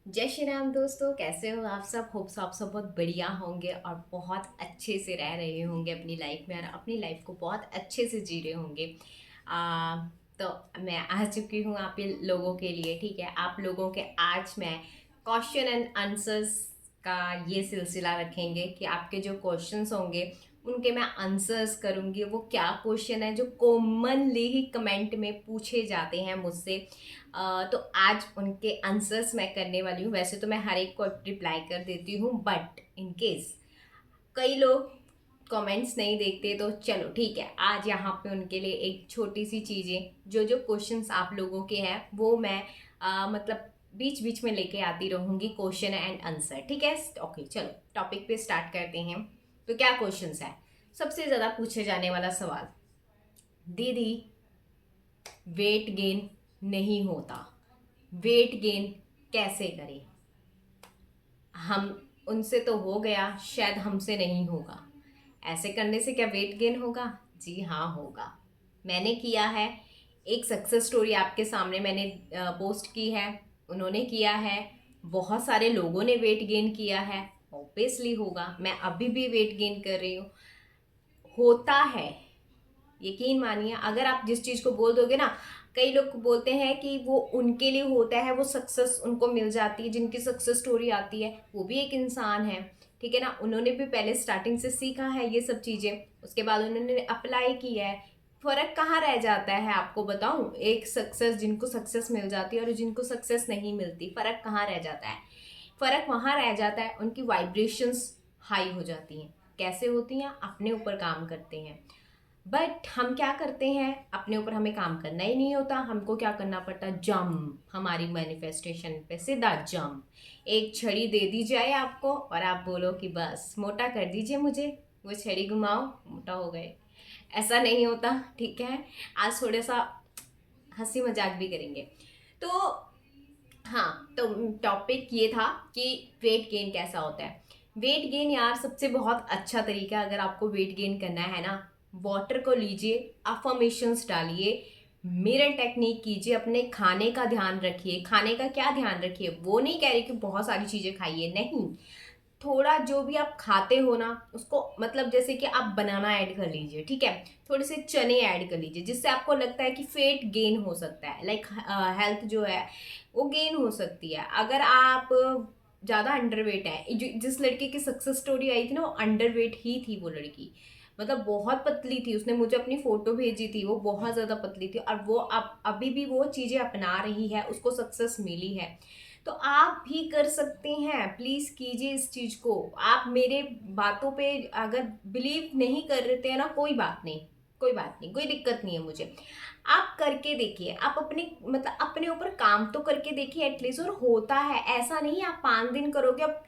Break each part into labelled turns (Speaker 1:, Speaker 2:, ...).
Speaker 1: जय श्री राम दोस्तों, कैसे हो आप सब। होप्स आप सब बहुत बढ़िया होंगे और बहुत अच्छे से रह रहे होंगे अपनी लाइफ में और अपनी लाइफ को बहुत अच्छे से जी रहे होंगे। आ, तो मैं आ चुकी हूँ आप ये लोगों के लिए। ठीक है, आप लोगों के आज मैं क्वेश्चन एंड आंसर्स का ये सिलसिला रखेंगे कि आपके जो क्वेश्चंस होंगे उनके मैं आंसर्स करूँगी। वो क्या क्वेश्चन है जो कॉमनली ही कमेंट में पूछे जाते हैं मुझसे। तो आज उनके आंसर्स मैं करने वाली हूँ। वैसे तो मैं हर एक को रिप्लाई कर देती हूँ, बट इन केस कई लोग कमेंट्स नहीं देखते तो चलो ठीक है, आज यहाँ पे उनके लिए एक छोटी सी चीज़ें जो जो क्वेश्चंस आप लोगों के हैं वो मैं मतलब बीच बीच में लेके आती रहूँगी, क्वेश्चन एंड आंसर। ठीक है, ओके चलो टॉपिक पे स्टार्ट करते हैं। तो क्या क्वेश्चंस है। सबसे ज़्यादा पूछे जाने वाला सवाल, दीदी वेट गेन नहीं होता, वेट गेन कैसे करें। हम उनसे तो हो गया, शायद हमसे नहीं होगा। ऐसे करने से क्या वेट गेन होगा। जी हाँ होगा। मैंने किया है, एक सक्सेस स्टोरी आपके सामने मैंने पोस्ट की है, उन्होंने किया है, बहुत सारे लोगों ने वेट गेन किया है। ऑब्वियसली होगा, मैं अभी भी वेट गेन कर रही हूँ। होता है, यकीन मानिए। अगर आप जिस चीज़ को बोल दोगे ना, कई लोग बोलते हैं कि वो उनके लिए होता है, वो सक्सेस उनको मिल जाती है, जिनकी सक्सेस स्टोरी आती है वो भी एक इंसान है। ठीक है ना, उन्होंने भी पहले स्टार्टिंग से सीखा है ये सब चीज़ें, उसके बाद उन्होंने अप्लाई किया है। फर्क कहाँ रह जाता है आपको बताऊं, एक सक्सेस जिनको सक्सेस मिल जाती है और जिनको सक्सेस नहीं मिलती, फर्क कहाँ रह जाता है। फर्क वहाँ रह जाता है, उनकी वाइब्रेशंस हाई हो जाती हैं। कैसे होती हैं, अपने ऊपर काम करते हैं। बट हम क्या करते हैं, अपने ऊपर हमें काम करना ही नहीं होता। हमको क्या करना पड़ता है, जंप, हमारी मैनिफेस्टेशन पे सीधा जंप। एक छड़ी दे दी जाए आपको और आप बोलो कि बस मोटा कर दीजिए मुझे, वो छड़ी घुमाओ मोटा हो गए। ऐसा नहीं होता। ठीक है, आज थोड़ा सा हंसी मजाक भी करेंगे। तो हाँ, तो टॉपिक ये था कि वेट गेन कैसा होता है। वेट गेन यार सबसे बहुत अच्छा तरीका, अगर आपको वेट गेन करना है ना, वाटर को लीजिए, अफर्मेशंस डालिए, मिरर टेक्निक कीजिए, अपने खाने का ध्यान रखिए। खाने का क्या ध्यान रखिए, वो नहीं कह रही कि बहुत सारी चीज़ें खाइए, नहीं। थोड़ा जो भी आप खाते हो ना उसको, मतलब जैसे कि आप बनाना ऐड कर लीजिए, ठीक है, थोड़े से चने ऐड कर लीजिए, जिससे आपको लगता है कि फेट गेन हो सकता है, लाइक हेल्थ जो है वो गेन हो सकती है। अगर आप ज़्यादा अंडरवेट है, जिस लड़के की सक्सेस स्टोरी आई थी ना, वो अंडरवेट ही थी वो लड़की। मतलब बहुत पतली थी, उसने मुझे अपनी फोटो भेजी थी, वो बहुत ज़्यादा पतली थी और वो अब अभी भी वो चीज़ें अपना रही है, उसको सक्सेस मिली है। तो आप भी कर सकते हैं, प्लीज कीजिए इस चीज को। आप मेरे बातों पे अगर बिलीव नहीं कर रहे थे ना, कोई बात नहीं, कोई बात नहीं, कोई दिक्कत नहीं है मुझे। आप करके देखिए, आप अपने मतलब अपने ऊपर काम तो करके देखिए एटलीस्ट, और होता है। ऐसा नहीं आप 5 दिन करोगे, अब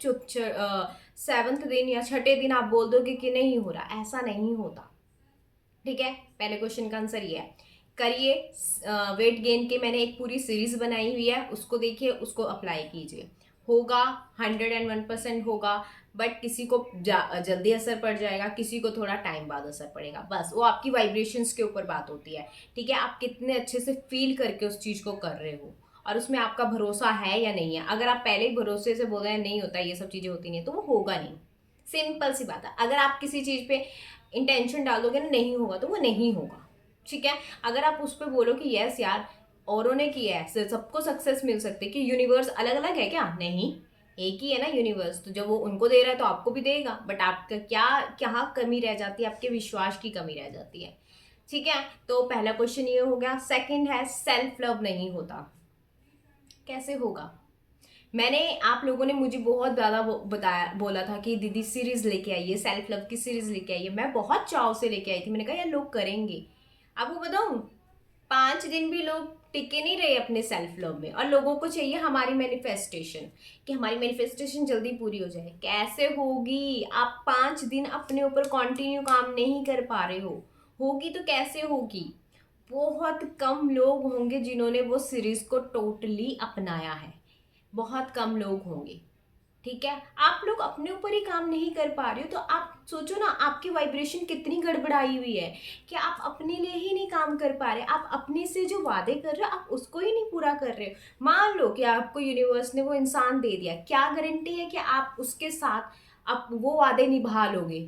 Speaker 1: 7वें दिन या छठे दिन आप बोल दोगे कि नहीं हो रहा, ऐसा नहीं होता। ठीक है, पहले क्वेश्चन का आंसर ये है, करिए। वेट गेन के मैंने एक पूरी सीरीज बनाई हुई है, उसको देखिए, उसको अप्लाई कीजिए। होगा, 101% होगा। बट किसी को जल्दी असर पड़ जाएगा, किसी को थोड़ा टाइम बाद असर पड़ेगा, बस वो आपकी वाइब्रेशंस के ऊपर बात होती है। ठीक है, आप कितने अच्छे से फील करके उस चीज़ को कर रहे हो और उसमें आपका भरोसा है या नहीं है। अगर आप पहले ही भरोसे से बोल रहे हैं नहीं होता, ये सब चीज़ें होती नहीं है, तो वो होगा नहीं। सिंपल सी बात है। अगर आप किसी चीज़ पे इंटेंशन डाल दोगे ना, नहीं होगा तो वो नहीं होगा। ठीक है, अगर आप उस पर बोलो कि यस यार औरों ने किया है, सबको सक्सेस मिल सकती है, कि यूनिवर्स अलग अलग है क्या, नहीं, एक ही है ना यूनिवर्स, तो जब वो उनको दे रहा है तो आपको भी देगा। बट आपका क्या क्या कमी रह जाती है, आपके विश्वास की कमी रह जाती है। ठीक है, तो पहला क्वेश्चन ये हो गया। सेकंड है, सेल्फ लव नहीं होता, कैसे होगा। मैंने, आप लोगों ने मुझे बहुत ज़्यादा बताया, बोला था कि दीदी सीरीज लेके आइए, सेल्फ लव की सीरीज लेके आइए। मैं बहुत चाव से लेके आई थी, मैंने कहा यार लोग करेंगे। आपको बताऊं, 5 दिन भी लोग टिके नहीं रहे अपने सेल्फ लव में, और लोगों को चाहिए हमारी मैनिफेस्टेशन, कि हमारी मैनिफेस्टेशन जल्दी पूरी हो जाए। कैसे होगी, आप 5 दिन अपने ऊपर कंटिन्यू काम नहीं कर पा रहे हो, होगी तो कैसे होगी। बहुत कम लोग होंगे जिन्होंने वो सीरीज को टोटली अपनाया है, बहुत कम लोग होंगे। ठीक है, आप लोग अपने ऊपर ही काम नहीं कर पा रहे हो तो आप सोचो ना आपकी वाइब्रेशन कितनी गड़बड़ाई हुई है कि आप अपने लिए ही नहीं काम कर पा रहे। आप अपने से जो वादे कर रहे हो आप उसको ही नहीं पूरा कर रहे हो। मान लो कि आपको यूनिवर्स ने वो इंसान दे दिया, क्या गारंटी है कि आप उसके साथ आप वो वादे निभा लोगे?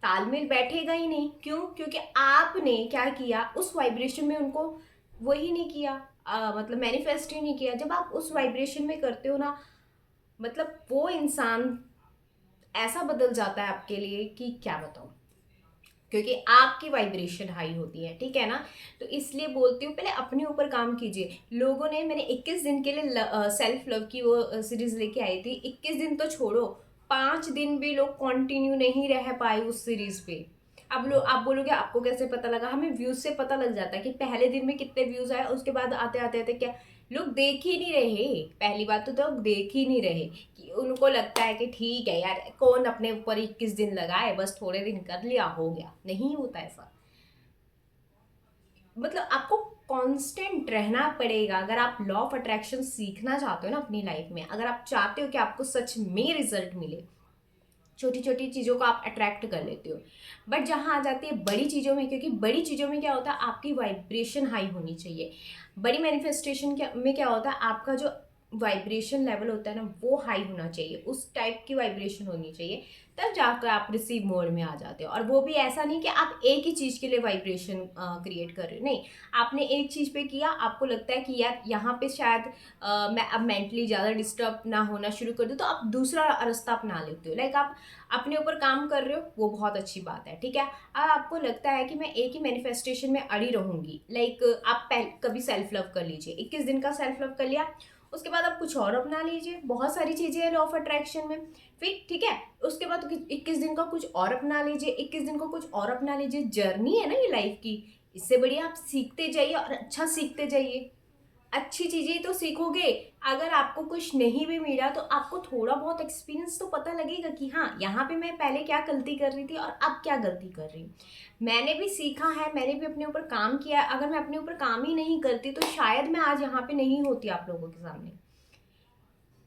Speaker 1: तालमेल बैठेगा ही नहीं। क्यों? क्योंकि आपने क्या किया, उस वाइब्रेशन में उनको वही नहीं किया, मतलब मैनिफेस्ट ही नहीं किया। जब आप उस वाइब्रेशन में करते हो ना, मतलब वो इंसान ऐसा बदल जाता है आपके लिए कि क्या बताऊं, क्योंकि आपकी वाइब्रेशन हाई होती है, ठीक है ना। तो इसलिए बोलती हूँ पहले अपने ऊपर काम कीजिए। लोगों ने, मैंने 21 दिन के लिए सेल्फ लव की वो सीरीज लेके आई थी। 21 दिन तो छोड़ो, 5 दिन भी लोग कंटिन्यू नहीं रह पाए उस सीरीज पे। अब लोग, आप बोलोगे आपको कैसे पता लगा? हमें व्यूज से पता लग जाता है कि पहले दिन में कितने व्यूज आए, उसके बाद आते आते आते क्या, लोग देख ही नहीं रहे। पहली बात तो लोग देख ही नहीं रहे कि उनको लगता है कि ठीक है यार, कौन अपने ऊपर 21 दिन लगाए, बस थोड़े दिन कर लिया हो गया। नहीं होता ऐसा। मतलब आपको कांस्टेंट रहना पड़ेगा अगर आप लॉ ऑफ अट्रैक्शन सीखना चाहते हो ना अपनी लाइफ में। अगर आप चाहते हो कि आपको सच में रिजल्ट मिले, छोटी छोटी चीज़ों को आप अट्रैक्ट कर लेते हो। बट जहाँ आ जाती है बड़ी चीज़ों में, क्योंकि बड़ी चीज़ों में क्या होता है, आपकी वाइब्रेशन हाई होनी चाहिए। बड़ी मैनिफेस्टेशन में क्या होता है, आपका जो वाइब्रेशन लेवल होता है ना वो हाई होना चाहिए, उस टाइप की वाइब्रेशन होनी चाहिए। तब जाकर आप रिसीव मोड में आ जाते हो। और वो भी ऐसा नहीं कि आप एक ही चीज़ के लिए वाइब्रेशन क्रिएट कर रहे हो, नहीं। आपने एक चीज़ पे किया, आपको लगता है कि यार यहाँ पे शायद मैं अब मेंटली ज़्यादा डिस्टर्ब ना होना शुरू कर दूँ, तो आप दूसरा रास्ता अपना लेते हो। लाइक आप अपने ऊपर काम कर रहे हो, वो बहुत अच्छी बात है, ठीक है। अब आपको लगता है कि मैं एक ही मैनिफेस्टेशन में अड़ी रहूंगी, लाइक आप कभी सेल्फ लव कर लीजिए, 21 दिन का सेल्फ लव कर लिया, उसके बाद आप कुछ और अपना लीजिए। बहुत सारी चीजें हैं लॉ ऑफ अट्रैक्शन में। फिर ठीक है, उसके बाद 21 दिन का कुछ और अपना लीजिए, 21 दिन का कुछ और अपना लीजिए। जर्नी है ना ये लाइफ की, इससे बढ़िया आप सीखते जाइए और अच्छा सीखते जाइए। अच्छी चीजें तो सीखोगे। अगर आपको कुछ नहीं भी मिला तो आपको थोड़ा बहुत एक्सपीरियंस तो पता लगेगा कि हाँ, यहाँ पे मैं पहले क्या गलती कर रही थी और अब क्या गलती कर रही हूँ। मैंने भी सीखा है, मैंने भी अपने ऊपर काम किया है। अगर मैं अपने ऊपर काम ही नहीं करती तो शायद मैं आज यहाँ पे नहीं होती आप लोगों के सामने।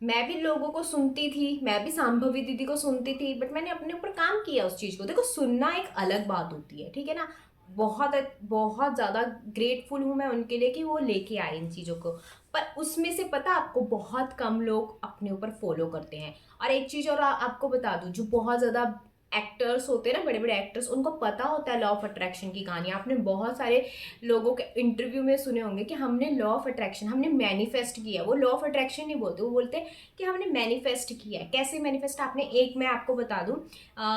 Speaker 1: मैं भी लोगों को सुनती थी, मैं भी सांभवी दीदी को सुनती थी, बट मैंने अपने ऊपर काम किया उस चीज़ को। देखो, सुनना एक अलग बात होती है, ठीक है ना। बहुत बहुत ज़्यादा ग्रेटफुल हूँ मैं उनके लिए कि वो लेके आए इन चीज़ों को। पर उसमें से पता आपको, बहुत कम लोग अपने ऊपर फॉलो करते हैं। और एक चीज़ और आपको बता दूँ, जो बहुत ज़्यादा एक्टर्स होते हैं ना, बड़े बड़े एक्टर्स, उनको पता होता है लॉ ऑफ अट्रैक्शन की कहानी। आपने बहुत सारे लोगों के इंटरव्यू में सुने होंगे कि हमने लॉ ऑफ अट्रैक्शन, हमने मैनिफेस्ट किया। वो लॉ ऑफ अट्रैक्शन नहीं बोलते, वो बोलते हैं कि हमने मैनिफेस्ट किया है। कैसे मैनिफेस्ट? आपने, एक मैं आपको बता दूं,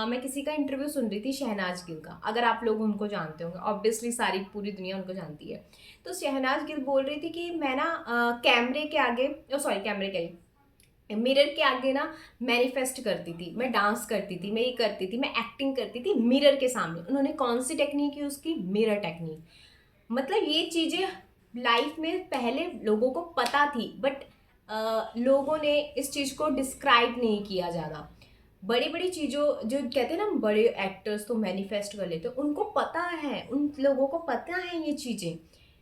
Speaker 1: मैं किसी का इंटरव्यू सुन रही थी, शहनाज गिल का। अगर आप लोग उनको जानते होंगे, ऑब्वियसली सारी पूरी दुनिया उनको जानती है। तो शहनाज गिल बोल रही थी कि मैं ना कैमरे के आगे, सॉरी कैमरे के, मिरर के आगे ना मैनिफेस्ट करती थी, मैं डांस करती थी, मैं ये करती थी, मैं एक्टिंग करती थी मिरर के सामने। उन्होंने कौन सी टेक्निक यूज की? Mirror technique. मतलब ये चीजें लाइफ में पहले लोगों को पता थी, बट लोगों ने इस चीज को डिस्क्राइब नहीं किया ज़्यादा। बड़ी बड़ी चीज़ों, जो कहते हैं ना बड़े एक्टर्स तो मैनिफेस्ट कर लेते हैं, उनको पता है, उन लोगों को पता है ये चीज़ें,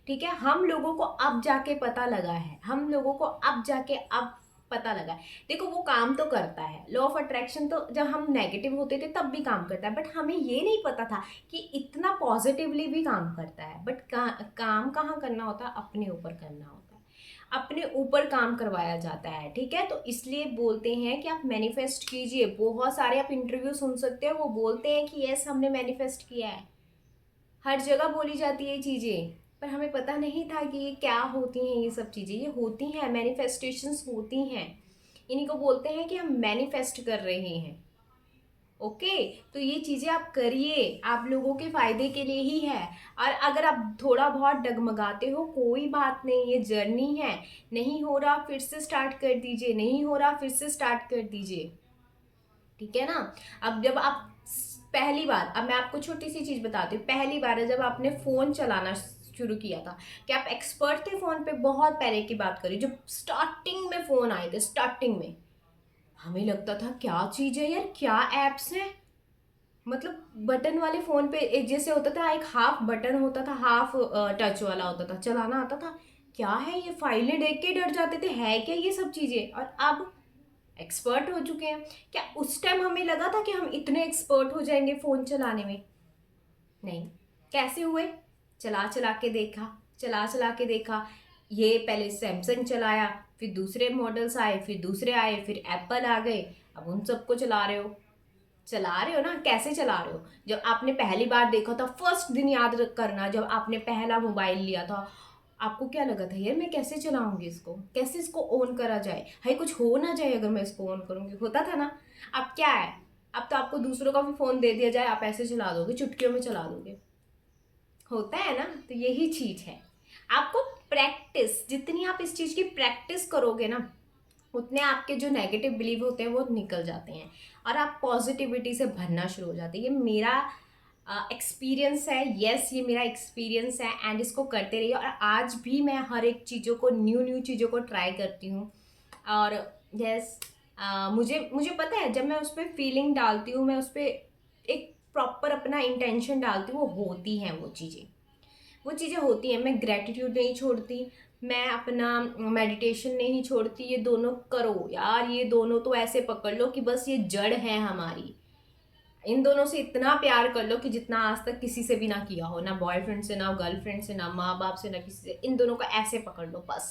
Speaker 1: ठीक है। हम लोगों को अब जाके पता लगा है, हम लोगों को अब जाके अब पता लगा है। देखो, वो काम तो करता है लॉ ऑफ अट्रैक्शन, तो जब हम नेगेटिव होते थे तब भी काम करता है, बट हमें ये नहीं पता था कि इतना पॉजिटिवली भी काम करता है। बट काम कहाँ करना होता है? अपने ऊपर करना होता है, अपने ऊपर काम करवाया जाता है, ठीक है। तो इसलिए बोलते हैं कि आप मैनिफेस्ट कीजिए। बहुत सारे आप इंटरव्यू सुन सकते हो, वो बोलते हैं कि यस हमने मैनिफेस्ट किया है। हर जगह बोली जाती है ये चीज़ें, पर हमें पता नहीं था कि ये क्या होती हैं। ये सब चीज़ें ये होती हैं, मैनिफेस्टेशंस होती हैं। इन्हीं को बोलते हैं कि हम मैनिफेस्ट कर रहे हैं। ओके, तो ये चीज़ें आप करिए, आप लोगों के फायदे के लिए ही है। और अगर आप थोड़ा बहुत डगमगाते हो, कोई बात नहीं, ये जर्नी है। नहीं हो रहा फिर से स्टार्ट कर दीजिए, नहीं हो रहा फिर से स्टार्ट कर दीजिए, ठीक है ना। अब जब आप पहली बार, अब मैं आपको छोटी सी चीज़ बताती हूँ। पहली बार है जब आपने फ़ोन चलाना शुरू किया था, कि आप एक्सपर्ट थे फ़ोन पे, बहुत पहले की बात करी, जब स्टार्टिंग में फ़ोन आए थे, स्टार्टिंग में हमें लगता था क्या चीज़ है यार, क्या ऐप्स हैं। मतलब बटन वाले फोन पे एक जैसे होता था, एक हाफ बटन होता था, हाफ टच वाला होता था, चलाना आता था। क्या है ये? फाइलें देख के डर जाते थे, है क्या ये सब चीजें। और अब एक्सपर्ट हो चुके हैं। क्या उस टाइम हमें लगा था कि हम इतने एक्सपर्ट हो जाएंगे फ़ोन चलाने में? नहीं। कैसे हुए? चला चला के देखा, चला चला के देखा। ये पहले सैमसंग चलाया, फिर दूसरे मॉडल्स आए, फिर दूसरे आए, फिर एप्पल आ गए। अब उन सबको चला रहे हो। चला रहे हो ना, कैसे चला रहे हो? जब आपने पहली बार देखा था, फर्स्ट दिन याद करना, जब आपने पहला मोबाइल लिया था, आपको क्या लगा था? यार मैं कैसे चलाऊंगी इसको, कैसे इसको ऑन करा जाए, हाय कुछ हो ना जाए अगर मैं इसको ऑन करूंगी, होता था ना। अब क्या है? अब तो आपको दूसरों का भी फ़ोन दे दिया जाए, आप ऐसे चला दोगे, चुटकियों में चला दोगे। होता है ना। तो यही चीज़ है। आपको प्रैक्टिस, जितनी आप इस चीज़ की प्रैक्टिस करोगे ना, उतने आपके जो नेगेटिव बिलीव होते हैं वो निकल जाते हैं और आप पॉजिटिविटी से भरना शुरू हो जाते हैं। ये मेरा एक्सपीरियंस है। यस, ये मेरा एक्सपीरियंस है एंड इसको करते रहिए। और आज भी मैं हर एक चीज़ों को, न्यू न्यू चीज़ों को ट्राई करती हूँ। और यस, मुझे मुझे पता है, जब मैं उस पर फीलिंग डालती हूँ, मैं उस पर एक प्रॉपर अपना इंटेंशन डालती हूँ, वो होती हैं वो चीज़ें। वो चीज़ें होती हैं। मैं ग्रैटिट्यूड नहीं छोड़ती, मैं अपना मेडिटेशन नहीं छोड़ती। ये दोनों करो यार, ये दोनों तो ऐसे पकड़ लो कि बस ये जड़ है हमारी। इन दोनों से इतना प्यार कर लो कि जितना आज तक किसी से भी ना किया हो, ना बॉयफ्रेंड से, ना गर्लफ्रेंड से, ना माँ बाप से, ना किसी से। इन दोनों को ऐसे पकड़ लो बस।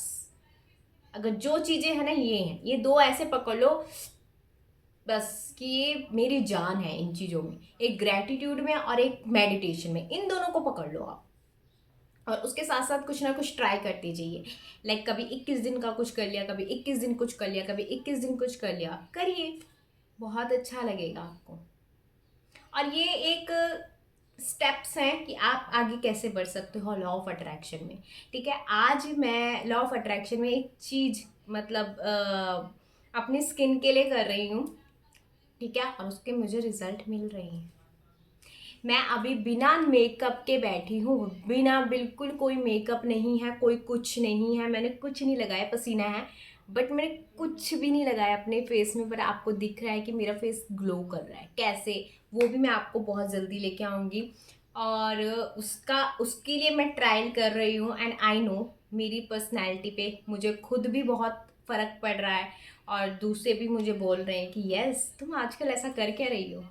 Speaker 1: अगर जो चीज़ें हैं ना, ये हैं, ये दो ऐसे पकड़ लो बस कि ये मेरी जान है इन चीज़ों में, एक ग्रैटिट्यूड में और एक मेडिटेशन में। इन दोनों को पकड़ लो आप। और उसके साथ साथ कुछ ना कुछ ट्राई करते जाइए। लाइक कभी 21 दिन का कुछ कर लिया, कभी 21 दिन कुछ कर लिया, कभी 21 दिन कुछ कर लिया, करिए। बहुत अच्छा लगेगा आपको। और ये एक स्टेप्स हैं कि आप आगे कैसे बढ़ सकते हो लॉ ऑफ अट्रैक्शन में। ठीक है, आज मैं लॉ ऑफ अट्रैक्शन में एक चीज़, मतलब अपनी स्किन के लिए कर रही हूँ। ठीक है, और उसके मुझे रिजल्ट मिल रहे हैं। मैं अभी बिना मेकअप के बैठी हूँ, बिना, बिल्कुल कोई मेकअप नहीं है, कोई कुछ नहीं है, मैंने कुछ नहीं लगाया। पसीना है बट मैंने कुछ भी नहीं लगाया अपने फेस में, बट आपको दिख रहा है कि मेरा फेस ग्लो कर रहा है। कैसे, वो भी मैं आपको बहुत जल्दी लेके आऊँगी। और उसके लिए मैं ट्रायल कर रही हूँ एंड आई नो मेरी पर्सनैलिटी पे मुझे खुद भी बहुत फ़र्क पड़ रहा है। और दूसरे भी मुझे बोल रहे हैं कि यस तुम आजकल ऐसा कर क्या रही हो।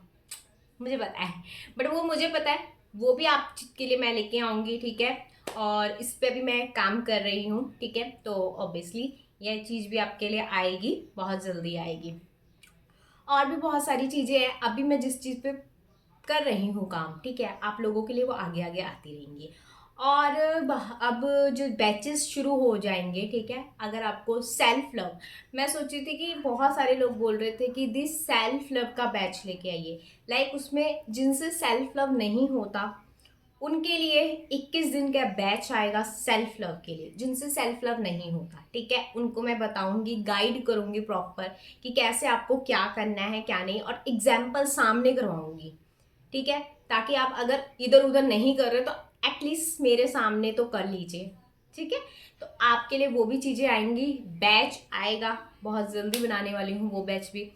Speaker 1: मुझे पता है, बट वो मुझे पता है, वो भी आपके लिए मैं लेके आऊँगी। ठीक है, और इस पे भी मैं काम कर रही हूँ। ठीक है, तो ऑब्वियसली यह चीज़ भी आपके लिए आएगी, बहुत जल्दी आएगी। और भी बहुत सारी चीज़ें हैं अभी मैं जिस चीज़ पे कर रही हूँ काम। ठीक है, आप लोगों के लिए वो आगे आगे आती रहेंगी। और अब जो बैचेस शुरू हो जाएंगे, ठीक है, अगर आपको सेल्फ लव, मैं सोची थी कि बहुत सारे लोग बोल रहे थे कि दिस सेल्फ लव का बैच लेके आइए। लाइक उसमें जिनसे सेल्फ लव नहीं होता उनके लिए 21 दिन का बैच आएगा सेल्फ लव के लिए। जिनसे सेल्फ लव नहीं होता, ठीक है, उनको मैं बताऊंगी, गाइड करूंगी प्रॉपर कि कैसे आपको क्या करना है क्या नहीं, और एग्जाम्पल सामने करवाऊंगी। ठीक है, ताकि आप अगर इधर उधर नहीं कर रहे तो एटलीस्ट मेरे सामने तो कर लीजिए। ठीक है, तो आपके लिए वो भी चीज़ें आएंगी, बैच आएगा, बहुत जल्दी बनाने वाली हूँ वो बैच भी।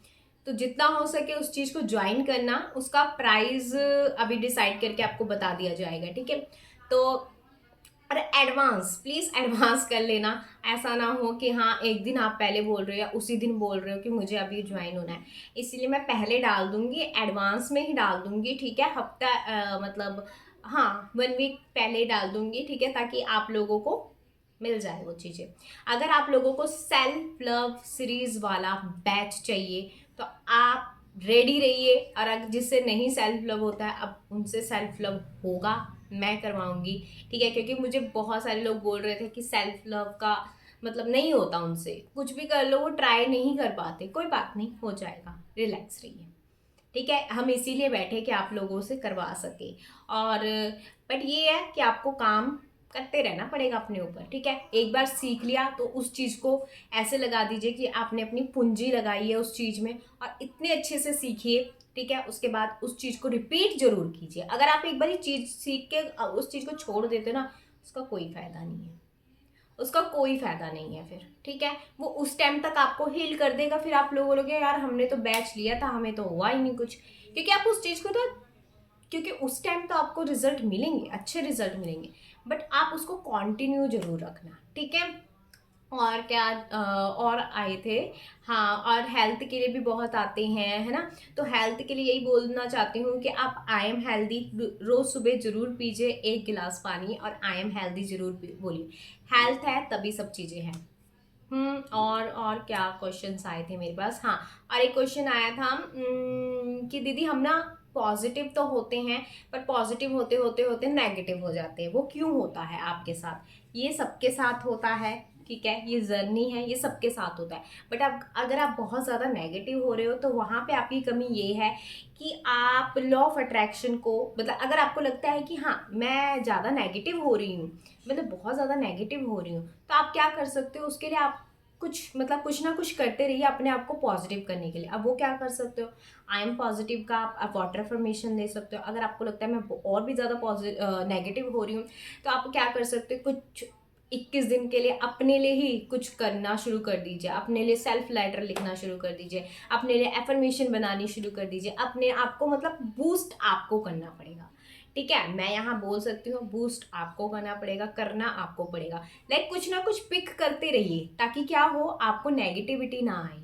Speaker 1: तो जितना हो सके उस चीज़ को ज्वाइन करना। उसका प्राइस अभी डिसाइड करके आपको बता दिया जाएगा। ठीक है, तो और एडवांस, प्लीज़ एडवांस कर लेना। ऐसा ना हो कि हाँ एक दिन आप पहले बोल रहे हो या उसी दिन बोल रहे हो कि मुझे अभी ज्वाइन होना है। इसीलिए मैं पहले डाल दूंगी, एडवांस में ही डाल दूंगी। ठीक है, हफ्ता मतलब हाँ 1 वीक पहले ही डाल दूंगी। ठीक है, ताकि आप लोगों को मिल जाए वो चीज़ें। अगर आप लोगों को सेल्फ लव सीरीज वाला बैच चाहिए तो आप रेडी रहिए। और अगर जिससे नहीं सेल्फ लव होता है, अब उनसे सेल्फ लव होगा, मैं करवाऊंगी। ठीक है, क्योंकि मुझे बहुत सारे लोग बोल रहे थे कि सेल्फ लव का मतलब नहीं होता, उनसे कुछ भी कर लो वो ट्राई नहीं कर पाते। कोई बात नहीं, हो जाएगा, रिलैक्स रहिए। ठीक है, हम इसीलिए बैठे कि आप लोगों से करवा सके। और बट ये है कि आपको काम करते रहना पड़ेगा अपने ऊपर। ठीक है, एक बार सीख लिया तो उस चीज़ को ऐसे लगा दीजिए कि आपने अपनी पूंजी लगाई है उस चीज़ में, और इतने अच्छे से सीखिए। ठीक है, उसके बाद उस चीज़ को रिपीट जरूर कीजिए। अगर आप एक बार ही चीज़ सीख के उस चीज़ को छोड़ देते ना, उसका कोई फायदा नहीं है, उसका कोई फायदा नहीं है फिर। ठीक है, वो उस टाइम तक आपको हील कर देगा, फिर आप लोग बोलोगे यार हमने तो बैच लिया था, हमें तो हुआ ही नहीं कुछ। क्योंकि आप उस चीज़ को तो, क्योंकि उस टाइम तो आपको रिजल्ट मिलेंगे, अच्छे रिजल्ट मिलेंगे, बट आप उसको कंटिन्यू जरूर रखना। ठीक है, और क्या और आए थे। हाँ, और हेल्थ के लिए भी बहुत आते हैं, है ना। तो हेल्थ के लिए यही बोलना चाहती हूँ कि आप आई एम हेल्दी रोज सुबह जरूर पीजिए 1 गिलास पानी, और आई एम हेल्दी जरूर बोलिए। हेल्थ है तभी सब चीज़ें हैं। और क्या क्वेश्चंस आए थे मेरे पास। हाँ, और एक क्वेश्चन आया था कि दीदी हम ना पॉजिटिव तो होते हैं, पर पॉजिटिव होते होते होते नेगेटिव हो जाते हैं, वो क्यों होता है आपके साथ। ये सबके साथ होता है, ठीक है, ये जर्नी है, ये सबके साथ होता है। बट अब अगर आप बहुत ज़्यादा नेगेटिव हो रहे हो तो वहाँ पे आपकी कमी ये है कि आप लॉ ऑफ अट्रैक्शन को, मतलब अगर आपको लगता है कि हाँ मैं ज़्यादा नेगेटिव हो रही हूँ, मतलब बहुत ज़्यादा नेगेटिव हो रही हूँ, तो आप क्या कर सकते हो उसके लिए। आप कुछ मतलब कुछ ना कुछ करते रहिए अपने आप को पॉजिटिव करने के लिए। अब वो क्या कर सकते हो, आई एम पॉजिटिव का आप वाटर अफर्मेशन दे सकते हो। अगर आपको लगता है मैं और भी ज़्यादा पॉजिटिव नेगेटिव हो रही हूँ, तो आप क्या कर सकते हो, कुछ 21 दिन के लिए अपने लिए ही कुछ करना शुरू कर दीजिए। अपने लिए सेल्फ लेटर लिखना शुरू कर दीजिए, अपने लिए एफर्मेशन बनानी शुरू कर दीजिए। अपने आप को मतलब बूस्ट आपको करना पड़ेगा, ठीक है। मैं यहाँ बोल सकती हूँ बूस्ट आपको करना पड़ेगा, करना आपको पड़ेगा। लाइक कुछ ना कुछ पिक करते रहिए, ताकि क्या हो, आपको नेगेटिविटी ना आए।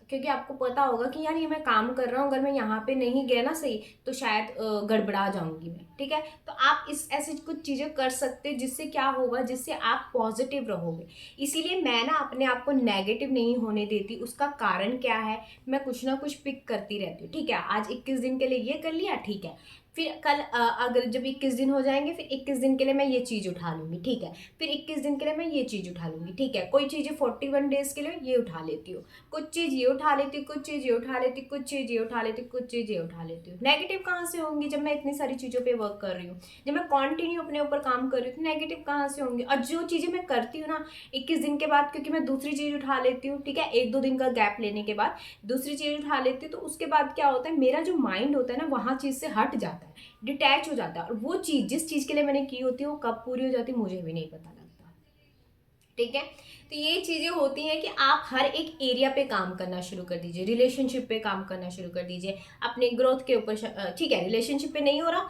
Speaker 1: क्योंकि आपको पता होगा कि यार ये मैं काम कर रहा हूँ, अगर मैं यहाँ पे नहीं गया ना सही, तो शायद गड़बड़ा जाऊंगी मैं, ठीक है। तो आप इस ऐसी कुछ चीज़ें कर सकते हैं जिससे क्या होगा, जिससे आप पॉजिटिव रहोगे। इसीलिए मैं ना अपने आप को नेगेटिव नहीं होने देती। उसका कारण क्या है, मैं कुछ ना कुछ पिक करती रहती हूँ, ठीक है। आज 21 दिन के लिए ये कर लिया, ठीक है। फिर कल अगर जब 21 दिन हो जाएंगे, फिर 21 दिन के लिए मैं ये चीज़ उठा लूंगी, ठीक है। फिर 21 दिन के लिए मैं ये चीज़ उठा लूंगी, ठीक है। कोई चीज़ें 41 डेज के लिए ये उठा लेती हूँ, कुछ चीज़ ये उठा लेती हूँ, कुछ चीज़ ये उठा लेती हूँ, कुछ चीज़ ये उठा लेती हूँ, कुछ चीज़ ये उठा लेती हूँ। नेगेटिव कहाँ से होंगी जब मैं इतनी सारी चीज़ों पे वर्क कर रही हूँ, जब मैं कंटिन्यू अपने ऊपर काम कर रही हूँ, तो नेगेटिव कहाँ से होंगी। और जो चीज़ें मैं करती हूँ ना 21 दिन के बाद, क्योंकि मैं दूसरी चीज़ उठा लेती हूँ, ठीक है, 1-2 दिन का गैप लेने के बाद दूसरी चीज़ उठा लेती हूँ, तो उसके बाद क्या होता है, मेरा जो माइंड होता है ना वहाँ चीज़ से हट जाता है, डिटैच हो जाता है। और वो चीज़ जिस चीज़ के लिए मैंने की होती है वो कब पूरी हो जाती है मुझे भी नहीं पता लगता, ठीक है। तो ये चीज़ें होती हैं कि आप हर एक एरिया पे काम करना शुरू कर दीजिए। रिलेशनशिप पे काम करना शुरू कर दीजिए, अपने ग्रोथ के ऊपर ठीक है, रिलेशनशिप पे नहीं हो रहा,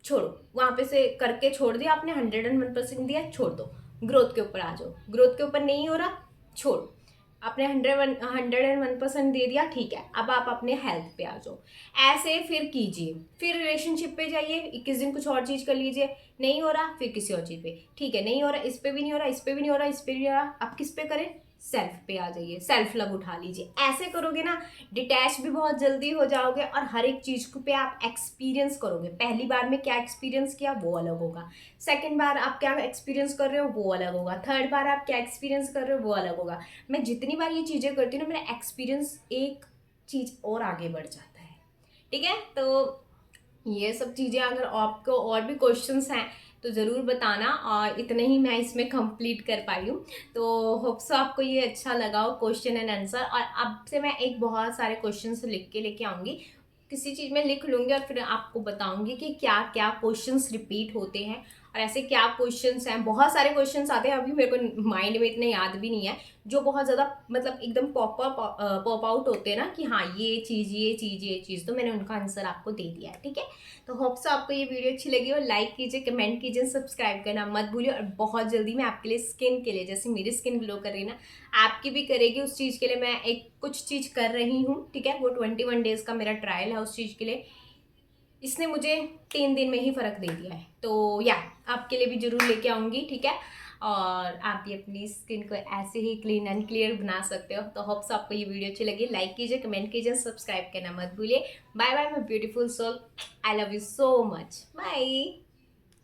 Speaker 1: छोड़ो, वहां पे से करके छोड़ दिया आपने, 101% दिया, छोड़ दो। ग्रोथ के ऊपर आ जाओ, ग्रोथ के ऊपर नहीं हो रहा, छोड़ो। आपने 101% दे दिया, ठीक है। अब आप अपने हेल्थ पे आ जाओ, ऐसे फिर कीजिए। फिर रिलेशनशिप पे जाइए, 21 दिन कुछ और चीज़ कर लीजिए, नहीं हो रहा फिर किसी और चीज़ पे, ठीक है। नहीं हो रहा, इस पे भी नहीं हो रहा, इस पे भी नहीं हो रहा, इस पे भी नहीं हो रहा, अब किस पे करें, सेल्फ पे आ जाइए, सेल्फ लव उठा लीजिए। ऐसे करोगे ना, डिटैच भी बहुत जल्दी हो जाओगे, और हर एक चीज़ को पे आप एक्सपीरियंस करोगे। पहली बार में क्या एक्सपीरियंस किया वो अलग होगा, सेकंड बार आप क्या एक्सपीरियंस कर रहे हो वो अलग होगा, थर्ड बार आप क्या एक्सपीरियंस कर रहे हो वो अलग होगा। मैं जितनी बार ये चीज़ें करती हूँ ना, मेरा एक्सपीरियंस एक चीज़ और आगे बढ़ जाता है, ठीक है। तो ये सब चीज़ें अगर आपको और भी क्वेश्चंस हैं तो ज़रूर बताना, और इतने ही मैं इसमें कंप्लीट कर पाई हूँ। तो होप सो आपको ये अच्छा लगा हो क्वेश्चन एंड आंसर। और अब से मैं एक बहुत सारे क्वेश्चंस लिख के लेके आऊँगी, किसी चीज़ में लिख लूँगी और फिर आपको बताऊँगी कि क्या क्या क्वेश्चंस रिपीट होते हैं, और ऐसे क्या क्वेश्चंस हैं। बहुत सारे क्वेश्चंस आते हैं, अभी मेरे को माइंड में इतने याद भी नहीं है, जो बहुत ज़्यादा मतलब एकदम पॉप आउट होते हैं ना कि हाँ ये चीज़ ये चीज़ ये चीज़, तो मैंने उनका आंसर आपको दे दिया है, ठीक है। तो होप सो आपको ये वीडियो अच्छी लगी हो, लाइक कीजिए, कमेंट कीजिए, सब्सक्राइब करना मत भूलिए। और बहुत जल्दी मैं आपके लिए स्किन के लिए, जैसे मेरी स्किन ग्लो कर रही है ना, आपकी भी करेगी, उस चीज़ के लिए मैं एक कुछ चीज़ कर रही हूँ, ठीक है। वो 21 डेज का मेरा ट्रायल है उस चीज़ के लिए, इसने मुझे 3 दिन में ही फ़र्क दे दिया है। तो या आपके लिए भी ज़रूर लेके आऊँगी, ठीक है। और आप भी अपनी स्किन को ऐसे ही क्लीन एंड क्लियर बना सकते हो। तो होप्स आपको ये वीडियो अच्छी लगी, लाइक कीजिए, कमेंट कीजिए, सब्सक्राइब करना मत भूलिए। Bye bye my beautiful soul, I love you so much, bye.